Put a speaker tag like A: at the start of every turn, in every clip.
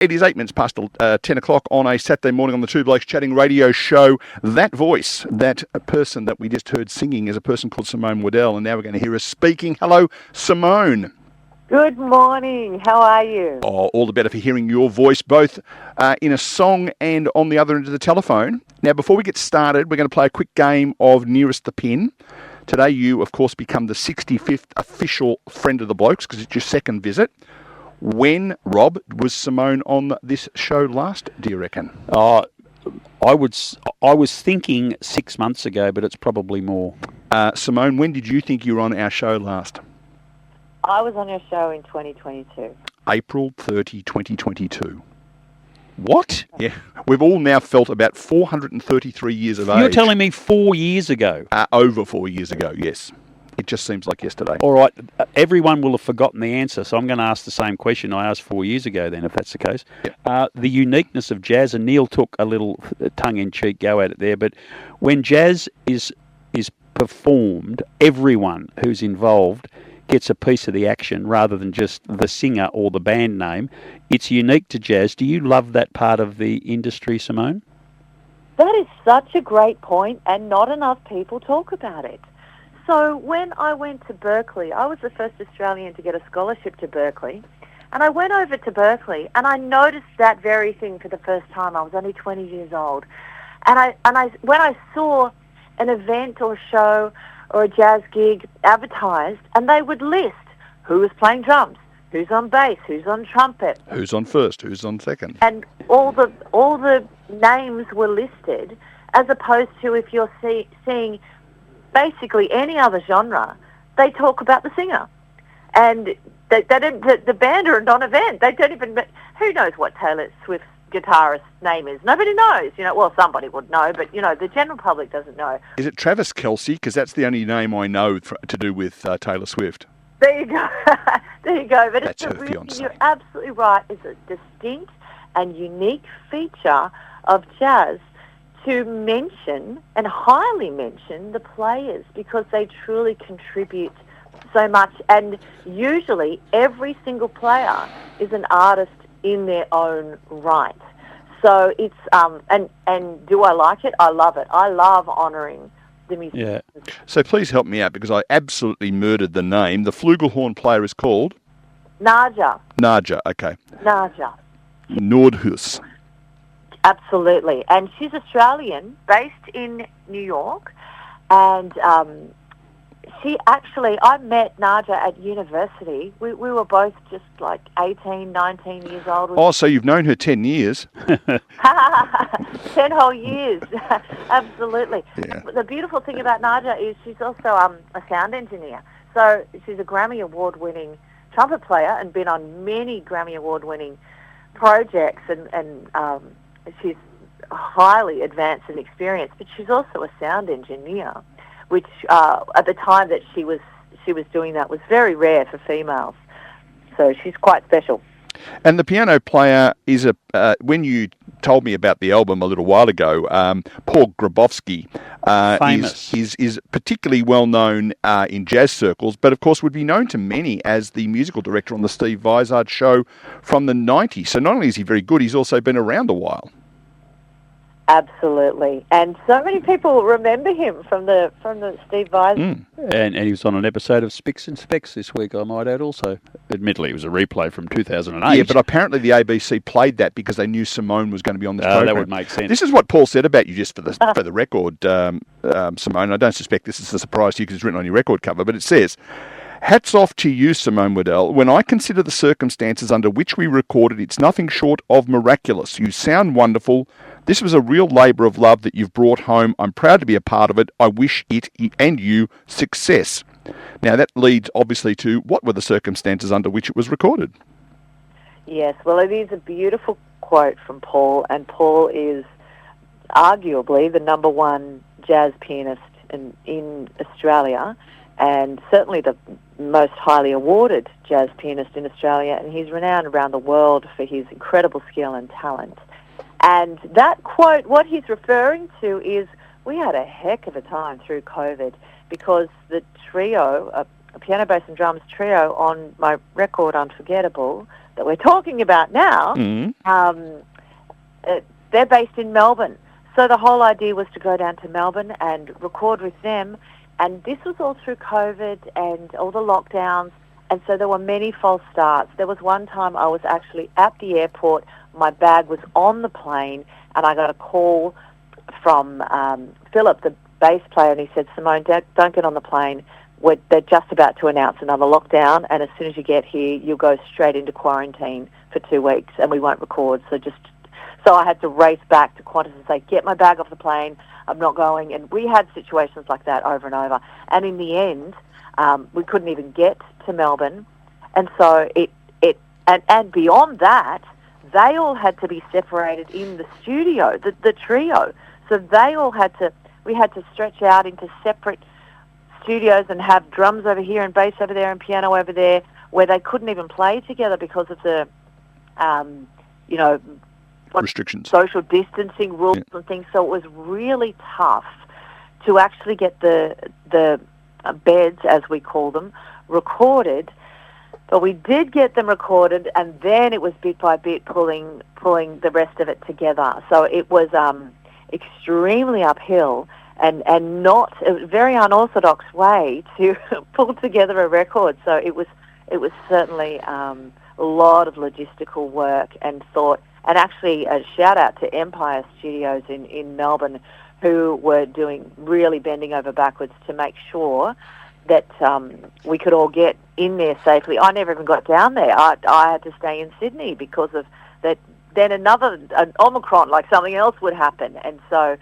A: It is 8 minutes past 10 o'clock on a Saturday morning on the Two Blokes Chatting radio show. That voice, that person that we just heard singing is a person called Simone Waddell, and now we're going to hear her speaking. Hello, Simone.
B: Good morning. How are you?
A: Oh, all the better for hearing your voice, both in a song and on the other end of the telephone. Now, before we get started, we're going to play a quick game of Nearest the Pin. Today, you, of course, become the 65th official friend of the Blokes because it's your second visit. When, Rob, was Simone on this show last, do you reckon?
C: I was thinking 6 months ago, but it's probably more.
A: Simone, when did you think you were on our show last?
B: I was on your show in 2022.
A: April 30, 2022. What? Yeah. We've all now felt about 433 years of age.
C: You're telling me 4 years ago?
A: Over 4 years ago, yes. It just seems like yesterday.
C: All right. Everyone will have forgotten the answer, so I'm going to ask the same question I asked 4 years ago then, if that's the case. Yep. The uniqueness of jazz, and Neil took a little tongue-in-cheek go at it there, but when jazz is performed, everyone who's involved gets a piece of the action rather than just the singer or the band name. It's unique to jazz. Do you love that part of the industry, Simone?
B: That is such a great point, and not enough people talk about it. So when I went to Berkeley, I was the first Australian to get a scholarship to Berkeley, and I went over to Berkeley, and I noticed that very thing for the first time. I was only 20 years old, and when I saw an event or show or a jazz gig advertised, and they would list who was playing drums, who's on bass, who's on trumpet,
A: who's on first, who's on second,
B: and all the names were listed, as opposed to if you're seeing basically any other genre, they talk about the singer, and the band are a non-event. They don't even. Who knows what Taylor Swift's guitarist's name is? Nobody knows. Well, somebody would know, but the general public doesn't know.
A: Is it Travis Kelce? Because that's the only name I know to do with Taylor Swift.
B: There you go. There you go. But
A: that's her fiancé.
B: You're absolutely right. It's a distinct and unique feature of jazz to mention and highly mention the players, because they truly contribute so much, and usually every single player is an artist in their own right. So it's and do I like it? I love it. I love honouring the musicians.
A: Yeah. So please help me out, because I absolutely murdered the name. The flugelhorn player is called
B: Naja.
A: Naja. Okay.
B: Naja.
A: Nordhus.
B: Absolutely. And she's Australian, based in New York. And I met Naja at university. We were both just like 18, 19 years old.
A: Oh, so you've known her 10 years.
B: 10 whole years. Absolutely.
A: Yeah.
B: The beautiful thing about Naja is she's also a sound engineer. So she's a Grammy Award-winning trumpet player and been on many Grammy Award-winning projects, and she's highly advanced and experienced, but she's also a sound engineer, which at the time that she was doing that was very rare for females. So she's quite special.
A: And the piano player is when you told me about the album a little while ago, Paul Grabowski is particularly well known in jazz circles, but of course would be known to many as the musical director on the Steve Vizard show from the 90s. So not only is he very good, he's also been around a while.
B: Absolutely, and so many people remember him from the Steve Vai.
C: And he was on an episode of Spicks and Specks this week, I might add also. Admittedly, it was a replay from 2008.
A: Yeah, but apparently the ABC played that because they knew Simone was going to be on this program.
C: That would make sense.
A: This is what Paul said about you, just for the record, Simone. I don't suspect this is a surprise to you because it's written on your record cover, but it says, "Hats off to you, Simone Waddell. When I consider the circumstances under which we recorded, it's nothing short of miraculous. You sound wonderful. This was a real labour of love that you've brought home. I'm proud to be a part of it. I wish it and you success." Now, that leads, obviously, to what were the circumstances under which it was recorded?
B: Yes, well, it is a beautiful quote from Paul, and Paul is arguably the number one jazz pianist in Australia, and certainly the most highly awarded jazz pianist in Australia, and he's renowned around the world for his incredible skill and talent. And that quote, what he's referring to is, we had a heck of a time through COVID because the trio, a piano, bass and drums trio on my record Unforgettable, that we're talking about now, they're based in Melbourne. So the whole idea was to go down to Melbourne and record with them. And this was all through COVID and all the lockdowns. And so there were many false starts. There was one time I was actually at the airport, my bag was on the plane, and I got a call from Philip, the bass player, and he said, Simone, don't get on the plane. They're just about to announce another lockdown, and as soon as you get here, you'll go straight into quarantine for 2 weeks, and we won't record. So I had to race back to Qantas and say, get my bag off the plane, I'm not going. And we had situations like that over and over. And in the end, we couldn't even get to Melbourne. And so and beyond that, they all had to be separated in the studio, the trio. So we had to stretch out into separate studios and have drums over here and bass over there and piano over there, where they couldn't even play together because of the,
A: restrictions,
B: social distancing rules and things. So it was really tough to actually get the beds, as we call them, recorded. But we did get them recorded, and then it was bit by bit pulling the rest of it together. So it was extremely uphill and not a very unorthodox way to pull together a record. So it was certainly a lot of logistical work and thought. And actually, a shout out to Empire Studios in Melbourne, who were really bending over backwards to make sure that we could all get in there safely. I never even got down there. I had to stay in Sydney because of that. Then an Omicron, like something else, would happen, and so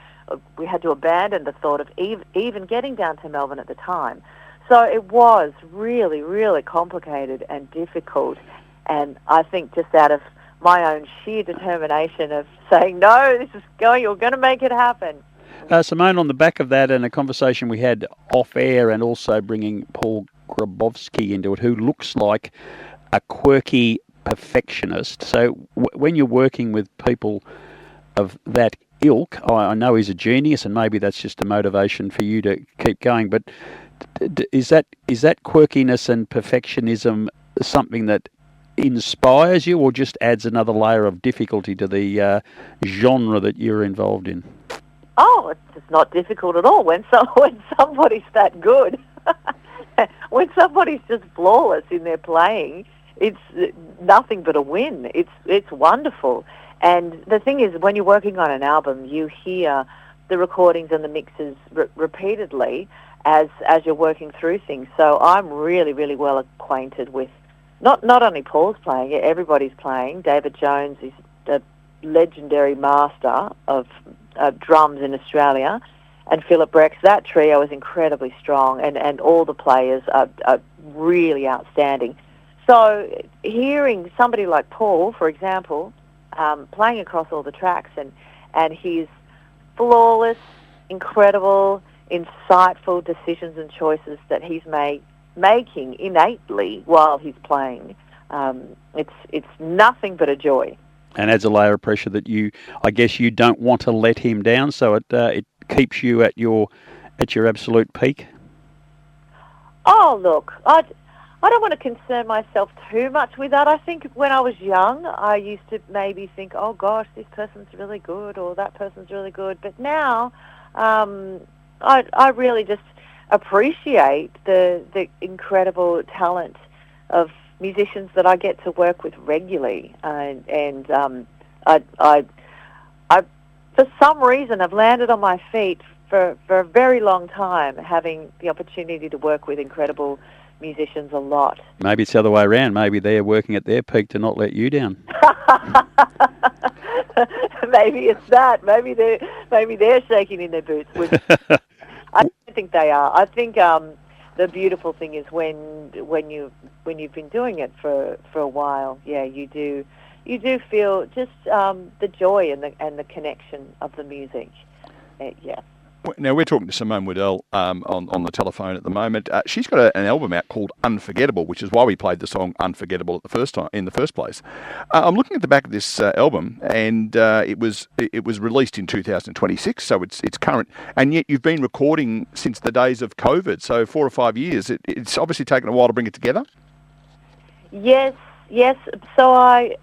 B: we had to abandon the thought of even getting down to Melbourne at the time. So it was really, really complicated and difficult. And I think just out of my own sheer determination of saying, no, you're going to make it happen.
C: Simone, on the back of that and a conversation we had off air, and also bringing Paul Grabowski into it, who looks like a quirky perfectionist. So when you're working with people of that ilk, I know he's a genius, and maybe that's just a motivation for you to keep going, but is that quirkiness and perfectionism something that inspires you, or just adds another layer of difficulty to the genre that you're involved in?
B: Oh, it's not difficult at all when somebody's that good. When somebody's just flawless in their playing, it's nothing but a win. It's wonderful. And the thing is, when you're working on an album, you hear the recordings and the mixes repeatedly as you're working through things. So I'm really, really well acquainted with not only Paul's playing, everybody's playing. David Jones is the legendary master of drums in Australia, and Philip Brex. That trio is incredibly strong, and all the players are really outstanding. So hearing somebody like Paul, for example, playing across all the tracks, and his flawless, incredible, insightful decisions and choices that he's making innately while he's playing, it's nothing but a joy.
C: And adds a layer of pressure that I guess you don't want to let him down, so it keeps you at your absolute peak.
B: Oh, look, I don't want to concern myself too much with that. I think when I was young, I used to maybe think, oh gosh, this person's really good or that person's really good. But now, I really just appreciate the incredible talent of musicians that I get to work with regularly, and I for some reason I've landed on my feet for a very long time, having the opportunity to work with incredible musicians a lot.
C: Maybe it's the other way around. Maybe they're working at their peak to not let you down.
B: Maybe it's that. Maybe they're shaking in their boots. I don't think they are. I think the beautiful thing is when you've been doing it for a while, yeah, you do feel just the joy and the connection of the music. Yeah.
A: Now, we're talking to Simone Waddell on the telephone at the moment. She's got an album out called Unforgettable, which is why we played the song Unforgettable in the first place. I'm looking at the back of this album, and it was released in 2026, so it's current. And yet you've been recording since the days of COVID, so 4 or 5 years. It's obviously taken a while to bring it together.
B: Yes, Yes, so I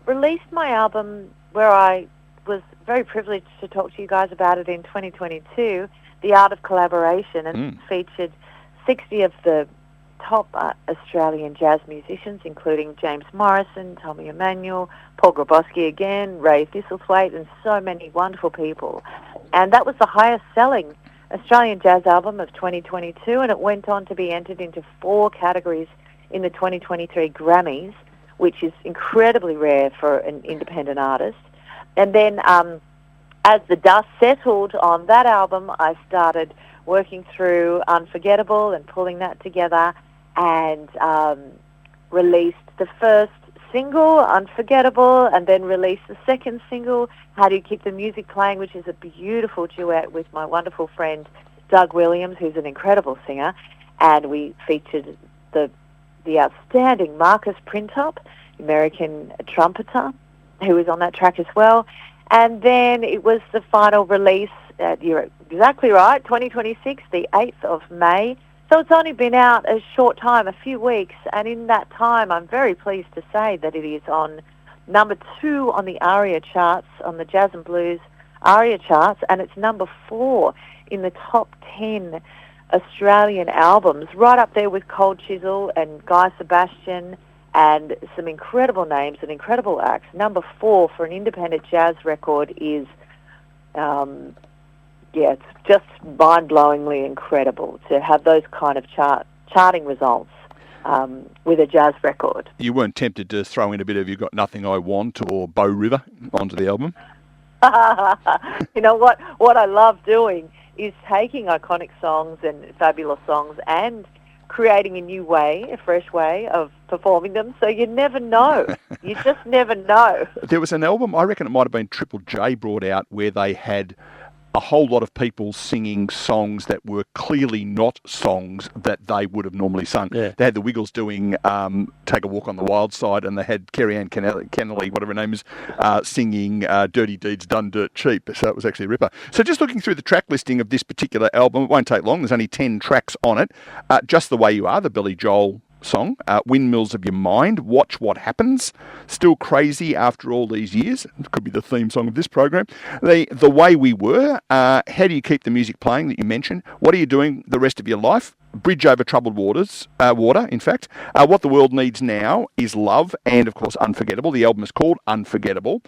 B: released my album where I was very privileged to talk to you guys about it in 2022, The Art of Collaboration, and featured 60 of the top Australian jazz musicians, including James Morrison, Tommy Emmanuel, Paul Grabowski again, Ray Thistlethwaite, and so many wonderful people. And that was the highest selling Australian jazz album of 2022, and it went on to be entered into 4 categories in the 2023 Grammys, which is incredibly rare for an independent artist. And then as the dust settled on that album, I started working through Unforgettable and pulling that together, and released the first single, Unforgettable, and then released the second single, How Do You Keep the Music Playing, which is a beautiful duet with my wonderful friend Doug Williams, who's an incredible singer, and we featured the outstanding Marcus Printop, American trumpeter, who was on that track as well. And then it was the final release, you're exactly right, 2026, the 8th of May. So it's only been out a short time, a few weeks, and in that time I'm very pleased to say that it is on number 2 on the ARIA charts, on the Jazz and Blues ARIA charts, and it's number 4 in the top 10 Australian albums, right up there with Cold Chisel and Guy Sebastian and some incredible names and incredible acts. Number 4 for an independent jazz record is, it's just mind-blowingly incredible to have those kind of charting results with a jazz record.
A: You weren't tempted to throw in a bit of You Got Nothing I Want or Bow River onto the album?
B: You know what I love doing is taking iconic songs and fabulous songs and creating a new way, a fresh way of performing them. So you never know. You just never know.
A: There was an album, I reckon it might have been Triple J, brought out where they had a whole lot of people singing songs that were clearly not songs that they would have normally sung.
C: Yeah.
A: They had the Wiggles doing Take a Walk on the Wild Side, and they had Kerry Ann Kennelly, whatever her name is, singing Dirty Deeds Done Dirt Cheap. So it was actually a ripper. So just looking through the track listing of this particular album, it won't take long. There's only 10 tracks on it. Just the Way You Are, the Billy Joel song, Windmills of Your Mind, Watch What Happens, Still Crazy After All These Years, it could be the theme song of this program, the Way We Were, How Do You Keep the Music Playing that you mentioned, What Are You Doing the Rest of Your Life, Bridge Over Troubled Water, in fact, What the World Needs Now is Love, and of course Unforgettable. The album is called Unforgettable.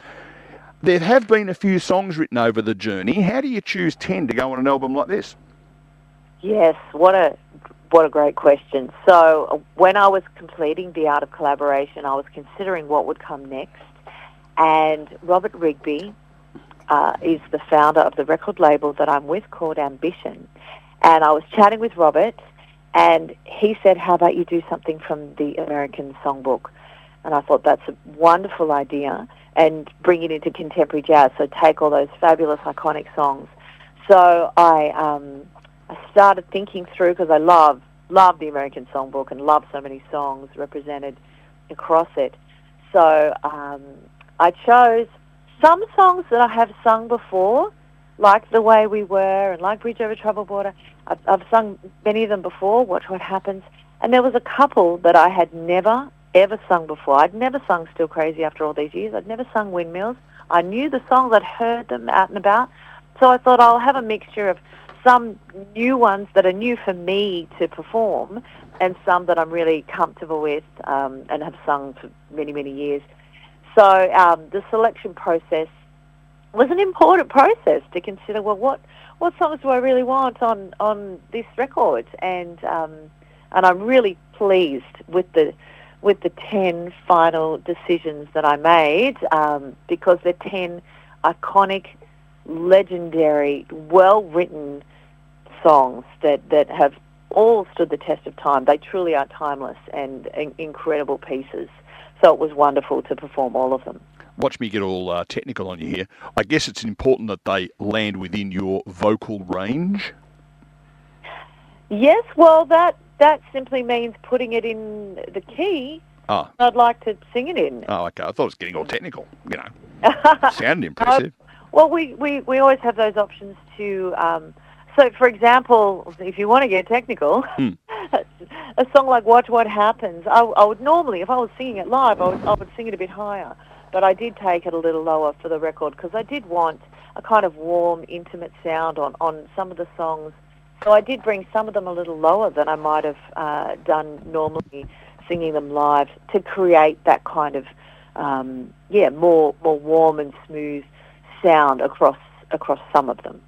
A: There have been a few songs written over the journey. How do you choose 10 to go on an album like this?
B: Yes, what a great question. So when I was completing The Art of Collaboration, I was considering what would come next. And Robert Rigby is the founder of the record label that I'm with called Ambition. And I was chatting with Robert, and he said, how about you do something from the American Songbook? And I thought that's a wonderful idea, and bring it into contemporary jazz. So take all those fabulous, iconic songs. So I started thinking through, because I love the American Songbook and love so many songs represented across it. So I chose some songs that I have sung before, like The Way We Were and like Bridge Over Troubled Water. I've sung many of them before, Watch What Happens. And there was a couple that I had never, ever sung before. I'd never sung Still Crazy After All These Years. I'd never sung Windmills. I knew the songs, I'd heard them out and about. So I thought I'll have a mixture of some new ones that are new for me to perform, and some that I'm really comfortable with and have sung for many, many years. So the selection process was an important process to consider, well, what songs do I really want on this record? And I'm really pleased with the 10 final decisions that I made, because they're 10 iconic, legendary, well-written songs that have all stood the test of time. They truly are timeless and incredible pieces. So it was wonderful to perform all of them.
A: Watch me get all technical on you here. I guess it's important that they land within your vocal range.
B: Yes, well, that simply means putting it in the key I'd like to sing it in.
A: Oh, okay. I thought it was getting all technical, you know. Sounded impressive.
B: Well, we always have those options to... so, for example, if you want to get technical, a song like Watch What Happens, I would normally, if I was singing it live, I would sing it a bit higher. But I did take it a little lower for the record because I did want a kind of warm, intimate sound on some of the songs. So I did bring some of them a little lower than I might have done normally singing them live to create that kind of, more warm and smooth sound across some of them.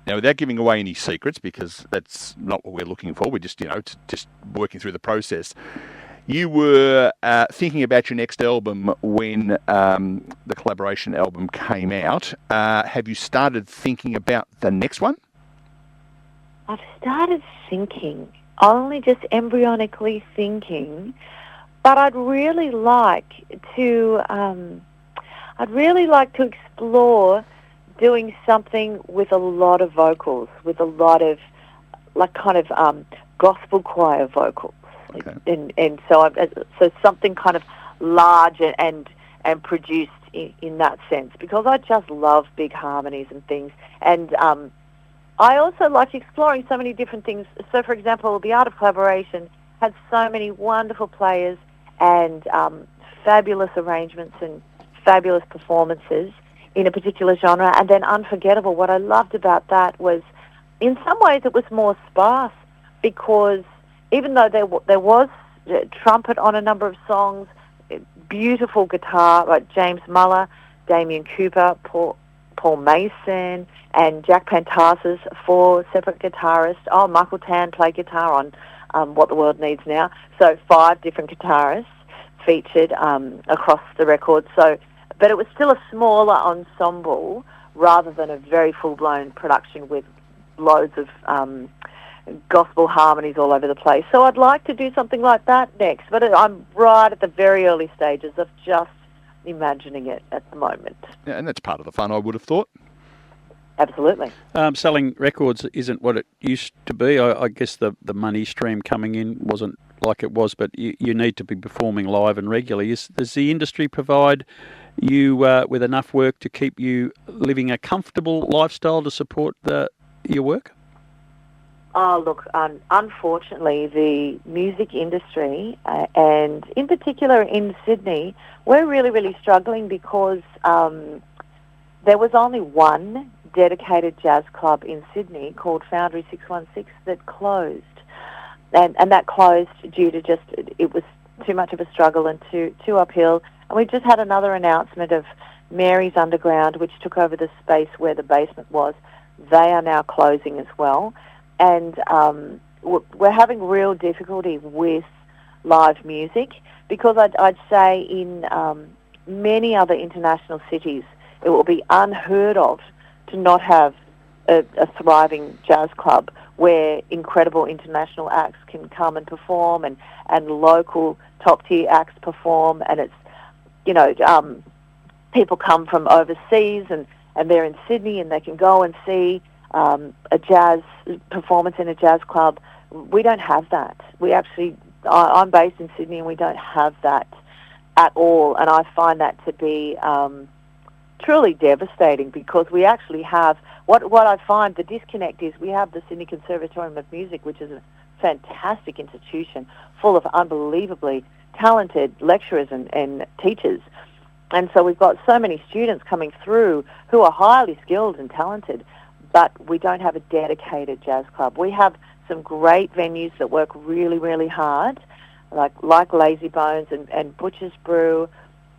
A: Now, without giving away any secrets, because that's not what we're looking for, we're just, just working through the process. You were thinking about your next album when the collaboration album came out. Have you started thinking about the next one?
B: I've started thinking, only just embryonically thinking, but I'd really like to explore doing something with a lot of vocals, with a lot of gospel choir vocals. Okay. And so something kind of large and produced in that sense, because I just love big harmonies and things. And I also like exploring so many different things. So, for example, the Art of Collaboration had so many wonderful players and fabulous arrangements and fabulous performances in a particular genre, and then Unforgettable. What I loved about that was, in some ways, it was more sparse, because even though there was trumpet on a number of songs, beautiful guitar, like James Muller, Damien Cooper, Paul Mason, and Jack Pantasas, 4 separate guitarists. Oh, Michael Tan played guitar on What the World Needs Now. So 5 different guitarists featured across the record. So, but it was still a smaller ensemble rather than a very full-blown production with loads of gospel harmonies all over the place. So I'd like to do something like that next, but I'm right at the very early stages of just imagining it at the moment.
A: Yeah, and that's part of the fun, I would have thought.
B: Absolutely.
C: Selling records isn't what it used to be. I guess the money stream coming in wasn't like it was, but you need to be performing live and regularly. Does the industry provide you with enough work to keep you living a comfortable lifestyle to support your work?
B: Oh, look, unfortunately, the music industry, and in particular in Sydney, we're really, really struggling because there was only one dedicated jazz club in Sydney called Foundry 616 that closed. And that closed due to just, it was too much of a struggle and too uphill. And we just had another announcement of Mary's Underground, which took over the space where the basement was. They are now closing as well. And we're having real difficulty with live music, because I'd say in many other international cities it will be unheard of to not have a thriving jazz club where incredible international acts can come and perform, and local top-tier acts perform, and it's, people come from overseas and they're in Sydney and they can go and see a jazz performance in a jazz club. We don't have that. I'm based in Sydney and we don't have that at all, and I find that to be truly devastating, because we actually have, what I find the disconnect is, we have the Sydney Conservatorium of Music, which is a fantastic institution full of unbelievably talented lecturers and teachers. And so we've got so many students coming through who are highly skilled and talented, but we don't have a dedicated jazz club. We have some great venues that work really, really hard, like Lazy Bones and Butcher's Brew,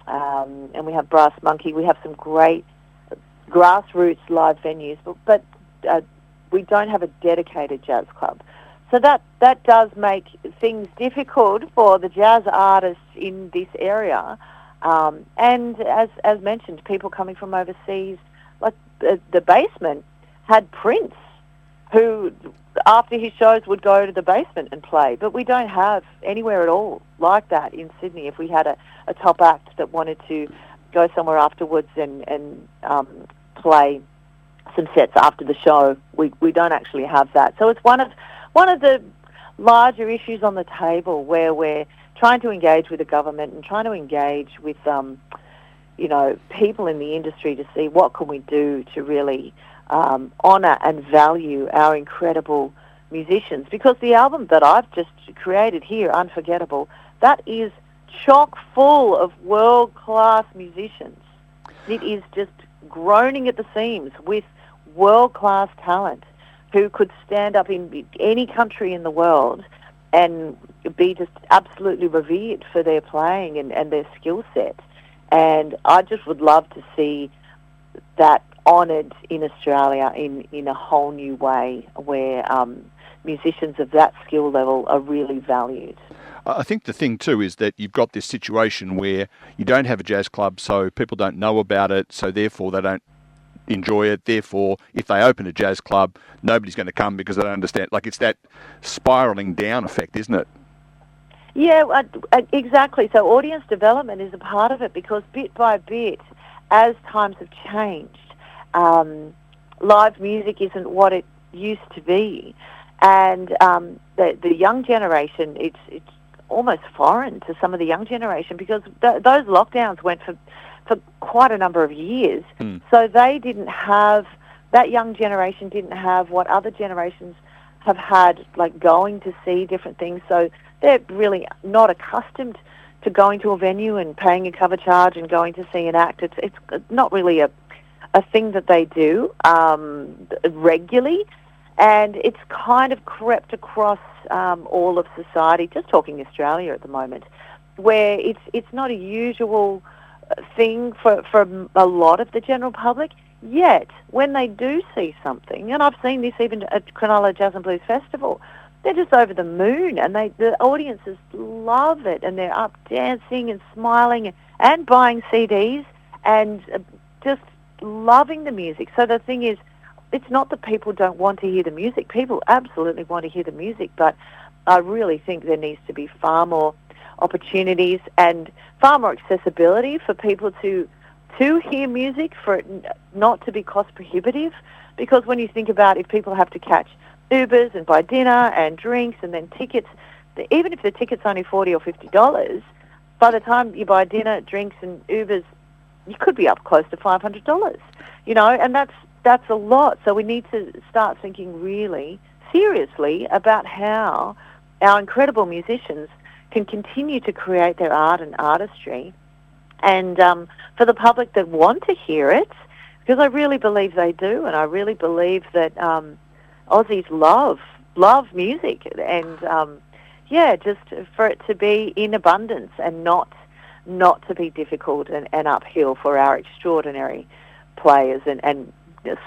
B: and we have Brass Monkey. We have some great grassroots live venues, but we don't have a dedicated jazz club. So that does make things difficult for the jazz artists in this area. And as mentioned, people coming from overseas, like the Basement had Prince, who after his shows would go to the Basement and play. But we don't have anywhere at all like that in Sydney. If we had a top act that wanted to go somewhere afterwards and play some sets after the show, we don't actually have that. So it's one of the larger issues on the table, where we're trying to engage with the government and trying to engage with people in the industry to see what can we do to really honour and value our incredible musicians, because the album that I've just created here, Unforgettable, that is chock full of world-class musicians. It is just groaning at the seams with world-class talent who could stand up in any country in the world and be just absolutely revered for their playing and their skill set. And I just would love to see that honoured in Australia in a whole new way, where musicians of that skill level are really valued.
A: I think the thing too is that you've got this situation where you don't have a jazz club, so people don't know about it, so therefore they don't enjoy it. Therefore, if they open a jazz club, nobody's going to come because they don't understand. Like, it's that spiralling down effect, isn't it?
B: Yeah, exactly. So audience development is a part of it, because bit by bit, as times have changed, live music isn't what it used to be. And the young generation, it's almost foreign to some of the young generation, because those lockdowns went for quite a number of years. So they didn't have, that young generation didn't have what other generations have had, like going to see different things. So they're really not accustomed to going to a venue and paying a cover charge and going to see an act. It's not really a thing that they do regularly. And it's kind of crept across all of society, just talking Australia at the moment, where it's not a usual thing for a lot of the general public. Yet, when they do see something, and I've seen this even at Cronulla Jazz and Blues Festival, they're just over the moon, and the audiences love it, and they're up dancing and smiling and buying CDs and just loving the music. So the thing is, it's not that people don't want to hear the music. People absolutely want to hear the music, but I really think there needs to be far more opportunities and far more accessibility for people to hear music, for it not to be cost prohibitive. Because when you think about, if people have to catch Ubers and buy dinner and drinks and then tickets, even if the ticket's only $40 or $50, by the time you buy dinner, drinks and Ubers, you could be up close to $500, and that's a lot. So we need to start thinking really seriously about how our incredible musicians can continue to create their art and artistry, and for the public that want to hear it, because I really believe they do, and I really believe that Aussies love music, and just for it to be in abundance and not to be difficult and uphill for our extraordinary players and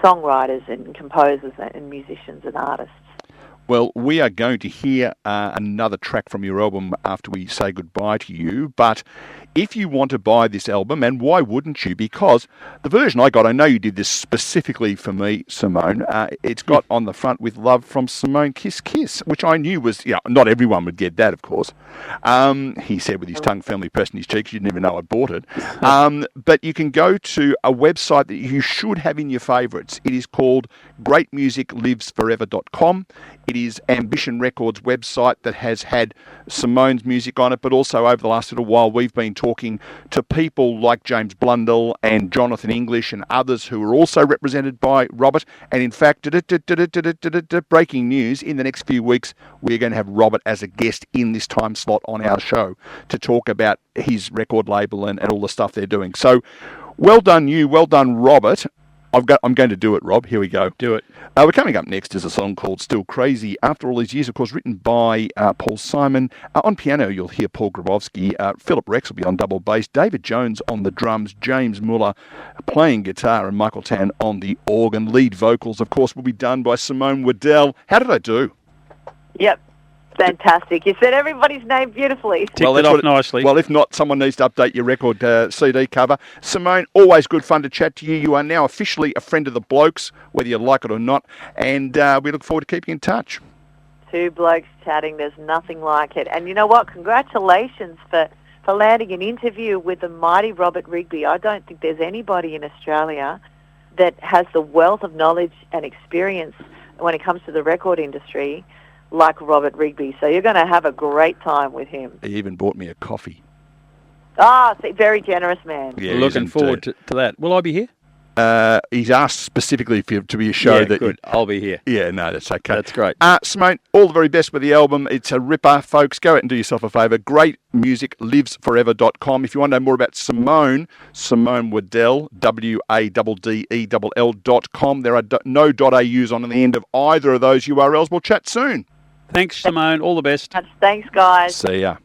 B: songwriters and composers and musicians and artists.
A: Well, we are going to hear another track from your album after we say goodbye to you. But if you want to buy this album, and why wouldn't you? Because the version I got, I know you did this specifically for me, Simone. It's got on the front "With Love from Simone, Kiss Kiss," which I knew was, not everyone would get that, of course. He said with his tongue firmly pressed in his cheeks, you didn't even know I bought it. But you can go to a website that you should have in your favourites. It is called greatmusiclivesforever.com. It is Ambition Records' website that has had Simone's music on it, but also over the last little while we've been talking to people like James Blundell and Jonathan English and others who are also represented by Robert. And in fact, breaking news, in the next few weeks we're going to have Robert as a guest in this time slot on our show to talk about his record label and all the stuff they're doing. So well done you, well done Robert. I'm going to do it, Rob. Here we go.
C: Do it.
A: We're coming up next is a song called Still Crazy. After all these years, of course, written by Paul Simon. On piano, you'll hear Paul Grabowski. Philip Rex will be on double bass. David Jones on the drums. James Muller playing guitar. And Michael Tan on the organ. Lead vocals, of course, will be done by Simone Waddell. How did I do?
B: Yep. Fantastic. You said everybody's name beautifully.
C: Tick it off nicely.
A: Well, if not, someone needs to update your record CD cover. Simone, always good fun to chat to you. You are now officially a friend of the blokes, whether you like it or not, and we look forward to keeping in touch.
B: Two blokes chatting, there's nothing like it. And you know what? Congratulations for landing an interview with the mighty Robert Rigby. I don't think there's anybody in Australia that has the wealth of knowledge and experience when it comes to the record industry like Robert Rigby. So you're going to have a great time with him.
A: He even bought me a coffee.
B: Ah, very generous man.
A: Yeah,
C: Looking forward to that. Will I be here?
A: He's asked specifically to be a show that...
C: good. I'll be here.
A: Yeah, no, that's okay.
C: That's great.
A: Simone, all the very best with the album. It's a ripper, folks. Go out and do yourself a favour. Great music, livesforever.com. If you want to know more about Simone Waddell, WADDELL.com. There are no .aus on the end of either of those URLs. We'll chat soon.
C: Thanks, Simone. All the best.
B: Thanks, guys.
A: See ya.